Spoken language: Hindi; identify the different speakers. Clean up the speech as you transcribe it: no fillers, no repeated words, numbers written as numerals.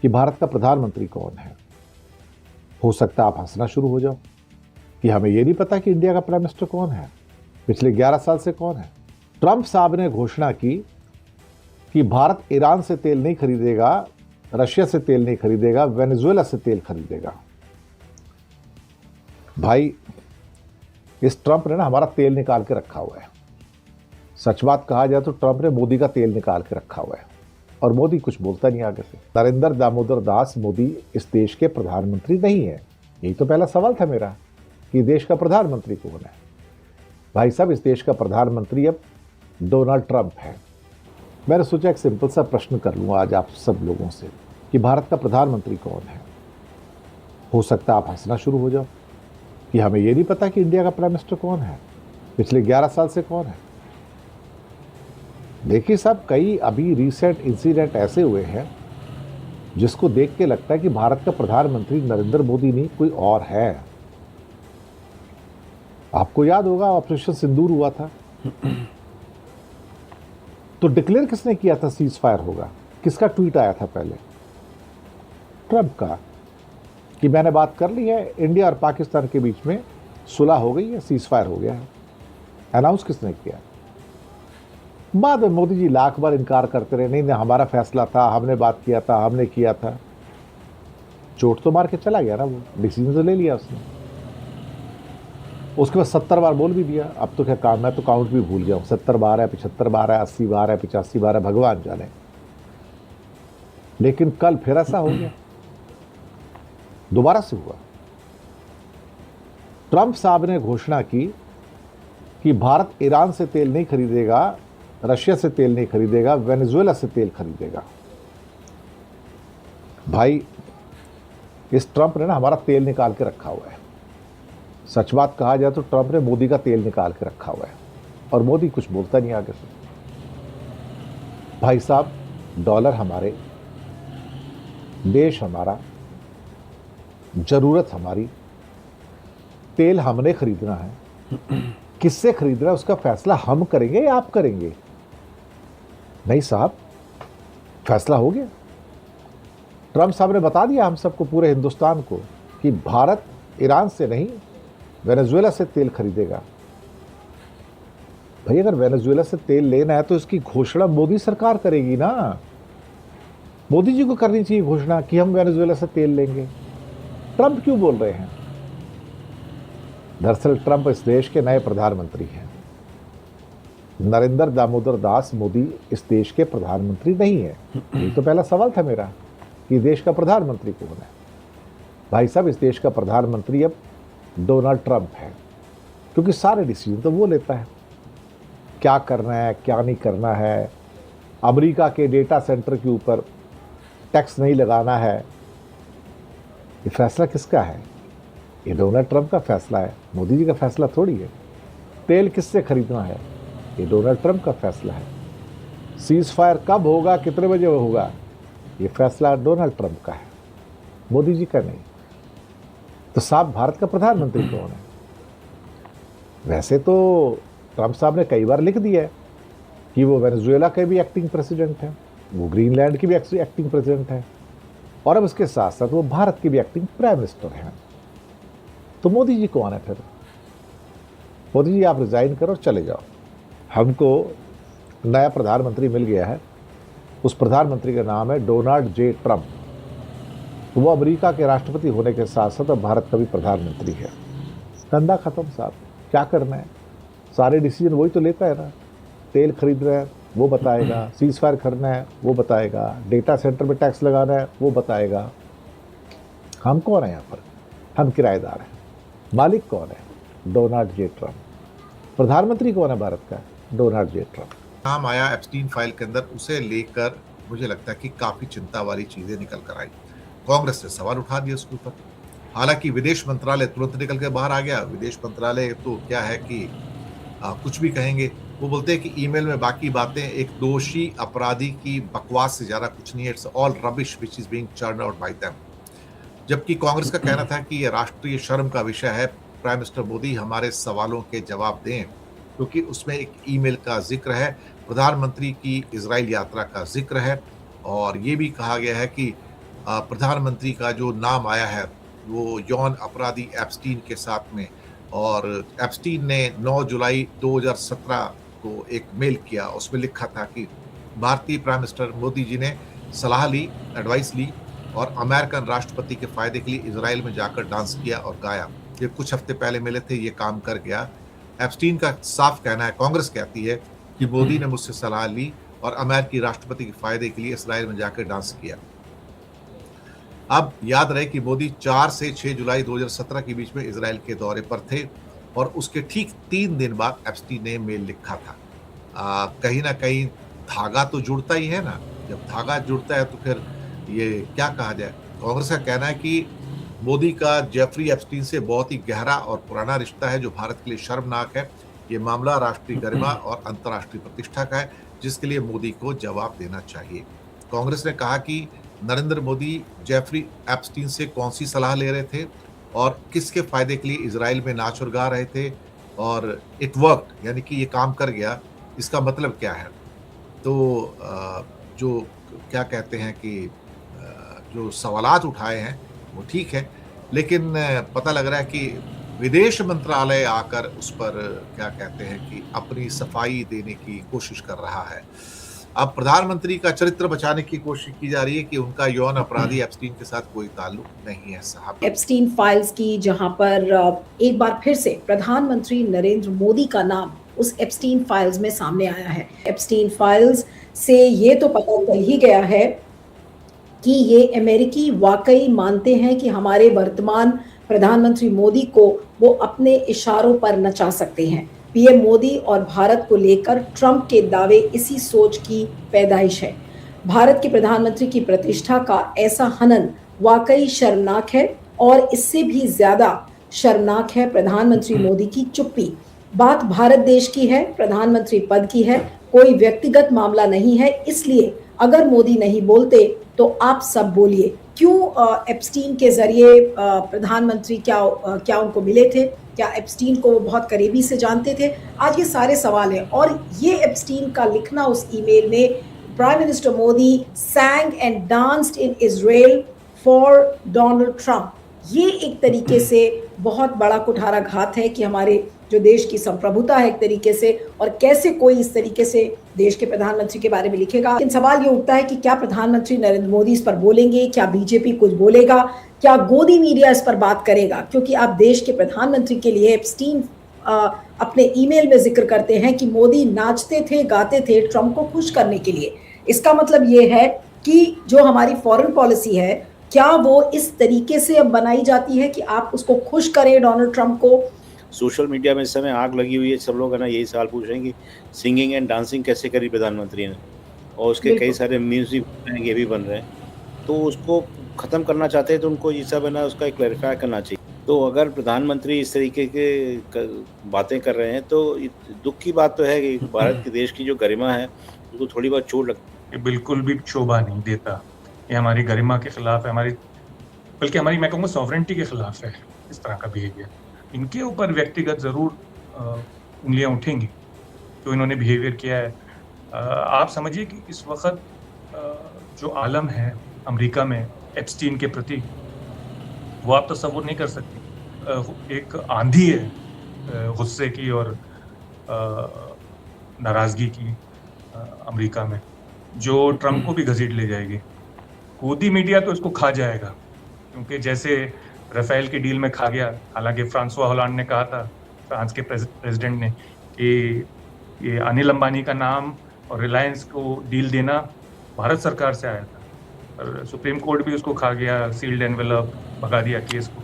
Speaker 1: कि भारत का प्रधानमंत्री कौन है। हो सकता है आप हंसना शुरू हो जाओ कि हमें यह नहीं पता कि इंडिया का प्राइम मिनिस्टर कौन है, पिछले 11 साल से कौन है। ट्रंप साहब ने घोषणा की कि भारत ईरान से तेल नहीं खरीदेगा, रशिया से तेल नहीं खरीदेगा, वेनेजुएला से तेल खरीदेगा। भाई, इस ट्रंप ने ना हमारा तेल निकाल के रखा हुआ है। सच बात कहा जाए तो ट्रंप ने मोदी का तेल निकाल के रखा हुआ है और मोदी कुछ बोलता नहीं आगे से। नरेंद्र दामोदर दास मोदी इस देश के प्रधानमंत्री नहीं है। यही तो पहला सवाल था मेरा कि देश का प्रधानमंत्री कौन है। भाई साहब, इस देश का प्रधानमंत्री अब डोनाल्ड ट्रंप है। मैंने सोचा एक सिंपल सा प्रश्न कर लूँ आज आप सब लोगों से कि भारत का प्रधानमंत्री कौन है। हो सकता है आप हंसना शुरू हो जाओ कि हमें यह नहीं पता कि इंडिया का प्राइम मिनिस्टर कौन है, पिछले 11 साल से कौन है। देखिए साहब, कई अभी रिसेंट इंसिडेंट ऐसे हुए हैं जिसको देख के लगता है कि भारत का प्रधानमंत्री नरेंद्र मोदी नहीं कोई और है। आपको याद होगा ऑपरेशन सिंदूर हुआ था तो डिक्लेयर किसने किया था सीज फायर होगा? किसका ट्वीट आया था पहले? ट्रंप का, कि मैंने बात कर ली है, इंडिया और पाकिस्तान के बीच में सुलह हो गई है, सीज फायर हो गया है। अनाउंस किसने किया? बाद में मोदी जी लाख बार इनकार करते रहे, नहीं हमारा फैसला था, हमने बात किया था, हमने किया था। चोट तो मार के चला गया ना, वो डिसीजन तो ले लिया उसने। उसके बाद 70 बार बोल भी दिया। अब तो क्या काम, मैं तो काउंट भी भूल गया हूं, 70 बार है, 75 बार है, 80 बार है, 85 बार है, भगवान जाने। लेकिन कल फिर ऐसा हो गया, दोबारा से हुआ। ट्रंप साहब ने घोषणा की कि भारत ईरान से तेल नहीं खरीदेगा, रशिया से तेल नहीं खरीदेगा, वेनेजुएला से तेल खरीदेगा। भाई, इस ट्रंप ने ना हमारा तेल निकाल के रखा हुआ है। सच बात कहा जाए तो ट्रंप ने मोदी का तेल निकाल के रखा हुआ है और मोदी कुछ बोलता नहीं आगे से। भाई साहब, डॉलर हमारे, देश हमारा, जरूरत हमारी, तेल हमने खरीदना है। किससे खरीदना है उसका फैसला हम करेंगे या आप करेंगे? नहीं साहब, फैसला हो गया। ट्रंप साहब ने बता दिया हम सबको, पूरे हिंदुस्तान को, कि भारत ईरान से नहीं वेनेजुएला से तेल खरीदेगा। भाई, अगर वेनेजुएला से तेल लेना है तो इसकी घोषणा मोदी सरकार करेगी ना। मोदी जी को करनी चाहिए घोषणा कि हम वेनेजुएला से तेल लेंगे। ट्रंप क्यों बोल रहे हैं? दरअसल ट्रंप इस देश के नए प्रधानमंत्री हैं। नरेंद्र दामोदर दास मोदी इस देश के प्रधानमंत्री नहीं है। यही तो पहला सवाल था मेरा कि देश का प्रधानमंत्री कौन है। भाई साहब, इस देश का प्रधानमंत्री अब डोनाल्ड ट्रंप है, क्योंकि सारे डिसीजन तो वो लेता है, क्या करना है क्या नहीं करना है। अमेरिका के डेटा सेंटर के ऊपर टैक्स नहीं लगाना है, ये फैसला किसका है? ये डोनाल्ड ट्रंप का फैसला है, मोदी जी का फैसला थोड़ी है। तेल किससे खरीदना है, ये डोनाल्ड ट्रंप का फैसला है। सीज फायर कब होगा, कितने बजे होगा, ये फैसला डोनाल्ड ट्रंप का है, मोदी जी का नहीं। तो साहब, भारत का प्रधानमंत्री कौन है? वैसे तो ट्रंप साहब ने कई बार लिख दिया है कि वो वेनेजुएला के भी एक्टिंग प्रेसिडेंट हैं, वो ग्रीनलैंड की भी एक्टिंग प्रेसिडेंट हैं, और अब उसके साथ साथ वो भारत के भी एक्टिंग प्राइम मिनिस्टर हैं। तो मोदी जी कौन है फिर? मोदी जी, आप रिजाइन करो, चले जाओ। हमको नया प्रधानमंत्री मिल गया है, उस प्रधानमंत्री का नाम है डोनाल्ड जे ट्रंप। वो अमेरिका के राष्ट्रपति होने के साथ साथ अब भारत का भी प्रधानमंत्री है। धंधा खत्म साहब, क्या करना है? सारे डिसीजन वही तो लेता है ना। तेल खरीदना है वो बताएगा, सीज फायर करना है वो बताएगा, डेटा सेंटर में टैक्स लगाना है वो बताएगा। हम कौन है यहाँ पर? हम किराएदार हैं। मालिक कौन है? Donald J Trump. प्रधानमंत्री कौन है भारत का? Donald J Trump.
Speaker 2: नाम आया एप्स्टीन फाइल के अंदर, उसे लेकर मुझे लगता है कि काफी चिंता वाली चीजें निकल कर आई। कांग्रेस ने सवाल उठा दिया उसके ऊपर। हालांकि विदेश मंत्रालय तुरंत निकल के बाहर आ गया। विदेश मंत्रालय तो क्या है कि कुछ भी कहेंगे। वो बोलते हैं कि ईमेल में बाकी बातें एक दोषी अपराधी की बकवास से ज्यादा कुछ नहीं है। It's all rubbish which is being churned out by them. जबकि कांग्रेस का कहना था कि यह राष्ट्रीय शर्म का विषय है, प्राइम मिनिस्टर मोदी हमारे सवालों के जवाब दें, क्योंकि उसमें एक ईमेल का जिक्र है, प्रधानमंत्री की इजराइल यात्रा का जिक्र है, और ये भी कहा गया है कि प्रधानमंत्री का जो नाम आया है वो यौन अपराधी एप्स्टीन के साथ में, और एप्स्टीन ने 9 जुलाई 2017 को एक मेल किया, उसमें लिखा था कि भारतीय प्राइम मिनिस्टर मोदी जी ने सलाह ली, एडवाइस ली और अमेरिकन राष्ट्रपति के फायदे के लिए इजराइल में जाकर डांस किया और गाया। ये कुछ हफ्ते पहले मिले थे, ये काम कर गया। एप्स्टीन का साफ कहना है, कांग्रेस कहती है कि मोदी ने मुझसे सलाह ली और अमेरिकी राष्ट्रपति के फायदे के लिए इजराइल में जाकर डांस किया। अब याद रहे कि मोदी 4 से 6 जुलाई 2017 के बीच में इजराइल के दौरे पर थे और उसके ठीक 3 दिन बाद एप्स्टीन ने मेल लिखा था। कहीं ना कहीं धागा तो जुड़ता ही है ना, जब धागा जुड़ता है तो फिर ये क्या कहा जाए। कांग्रेस का कहना है कि मोदी का जेफरी एप्स्टीन से बहुत ही गहरा और पुराना रिश्ता है जो भारत के लिए शर्मनाक है। ये मामला राष्ट्रीय गरिमा और अंतर्राष्ट्रीय प्रतिष्ठा का है जिसके लिए मोदी को जवाब देना चाहिए। कांग्रेस ने कहा कि नरेंद्र मोदी जेफरी एप्स्टीन से कौन सी सलाह ले रहे थे और किसके फायदे के लिए इजराइल में नाच और गा रहे थे, और इट वर्कड, यानी कि ये काम कर गया। इसका मतलब क्या है? तो जो क्या कहते हैं कि जो सवालात उठाए हैं वो ठीक है, लेकिन पता लग रहा है कि विदेश मंत्रालय आकर उस पर क्या कहते हैं कि अपनी सफाई देने की कोशिश कर रहा है। अब प्रधानमंत्री का चरित्र बचाने की कोशिश की जा रही है कि उनका यौन अपराधी एप्स्टीन के साथ कोई ताल्लुक नहीं है साहब।
Speaker 3: एप्स्टीन फाइल्स की, जहां पर एक बार फिर से प्रधानमंत्री नरेंद्र मोदी का नाम उस एप्स्टीन फाइल्स में सामने आया है। एप्स्टीन फाइल्स से ये तो पता चल ही गया है कि ये अमेरिकी वाकई मानते हैं कि हमारे वर्तमान प्रधानमंत्री मोदी को वो अपने इशारों पर नचा सकते हैं। पीएम मोदी और भारत को लेकर ट्रंप के दावे इसी सोच की पैदाइश है। भारत के प्रधानमंत्री की प्रतिष्ठा का ऐसा हनन वाकई शर्मनाक है और इससे भी ज्यादा शर्मनाक है प्रधानमंत्री मोदी की चुप्पी। बात भारत देश की है, प्रधानमंत्री पद की है, कोई व्यक्तिगत मामला नहीं है। इसलिए अगर मोदी नहीं बोलते तो आप सब बोलिए। क्यों एप्स्टीन के जरिए प्रधानमंत्री क्या उनको मिले थे? क्या एप्स्टीन को वो बहुत करीबी से जानते थे? आज ये सारे सवाल हैं। और ये एप्स्टीन का लिखना उस ईमेल में, prime minister Modi sang and danced in Israel for Donald Trump, ये एक तरीके से बहुत बड़ा कुठाराघात है कि हमारे जो देश की संप्रभुता है एक तरीके से, और कैसे कोई इस तरीके से देश के प्रधानमंत्री के बारे में लिखेगा। लेकिन सवाल ये उठता है कि क्या प्रधानमंत्री नरेंद्र मोदी इस पर बोलेंगे? क्या बीजेपी कुछ बोलेगा? क्या गोदी मीडिया इस पर बात करेगा? क्योंकि आप देश के प्रधानमंत्री के लिए एप्स्टीन अपने ईमेल में जिक्र करते हैं कि मोदी नाचते थे, गाते थे ट्रंप को खुश करने के लिए। इसका मतलब ये है कि जो हमारी फॉरेन पॉलिसी है, क्या वो इस तरीके से अब बनाई जाती है कि आप उसको खुश करें डोनाल्ड ट्रंप को?
Speaker 4: सोशल मीडिया में इस समय आग लगी हुई है। सब लोग है ना यही सवाल पूछ रहे हैं कि सिंगिंग एंड डांसिंग कैसे करी प्रधानमंत्री ने, और उसके कई सारे मीम्स भी बन रहे हैं, ये भी बन रहे हैं। तो उसको ख़त्म करना चाहते हैं तो उनको ये सब है ना उसका क्लैरिफाई करना चाहिए। तो अगर प्रधानमंत्री इस तरीके के बातें कर रहे हैं तो दुख की बात तो है कि भारत के देश की जो गरिमा है उसको थोड़ी बहुत चोट लगती
Speaker 5: है। बिल्कुल भी शोभा नहीं देता, ये हमारी गरिमा के खिलाफ है, बल्कि हमारी मैं कहूँगा सॉवरेंटी के खिलाफ है इस तरह का बिहेवियर। इनके ऊपर व्यक्तिगत ज़रूर उंगलियां उठेंगी जो इन्होंने बिहेवियर किया है। आप समझिए कि इस वक्त जो आलम है अमेरिका में एप्स्टीन के प्रति, वो आप तस्वुर नहीं कर सकते। एक आंधी है गुस्से की और नाराज़गी की अमेरिका में, जो ट्रंप को भी घसीट ले जाएगी। गोदी मीडिया तो इसको खा जाएगा, क्योंकि जैसे राफेल की डील में खा गया। हालांकि फ्रांसवा होलांड ने कहा था, फ्रांस के प्रेसिडेंट ने, कि ये अनिल अंबानी का नाम और रिलायंस को डील देना भारत सरकार से आया था, और सुप्रीम कोर्ट भी उसको खा गया, सील्ड एनवेलप भगा दिया केस को।